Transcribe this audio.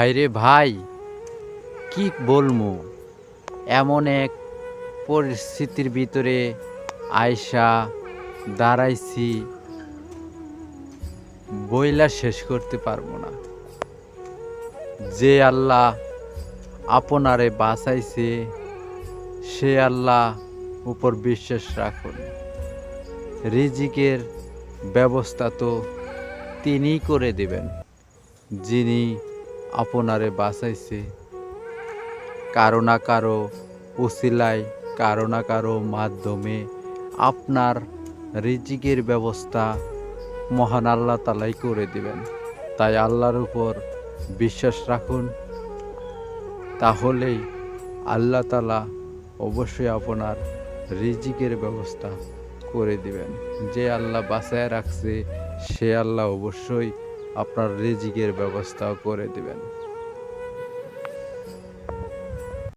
ভাইরে ভাই, কি বলমু? এমন এক পরিস্থিতির ভিতরে আইসা দাঁড়াইছি, বইলা শেষ করতে পারবো না। যে আল্লাহ আপনারে বাঁচাইছে, সে আল্লাহ উপর বিশ্বাস রাখুন। রিজিকের ব্যবস্থা তো তিনিই করে দিবেন, যিনি আপনারে বাঁচাইছে। কারো না কারো উসিলায়, কারো না কারো মাধ্যমে আপনার রিজিকের ব্যবস্থা মহান আল্লাহ তালাই করে দিবেন। তাই আল্লাহর উপর বিশ্বাস রাখুন, তাহলেই আল্লাহ তাআলা অবশ্যই আপনার রিজিকের ব্যবস্থা করে দিবেন। যে আল্লাহ বাঁচায় রাখছে, সে আল্লাহ অবশ্যই আপনার রিজিকের ব্যবস্থাও করে দিবেন।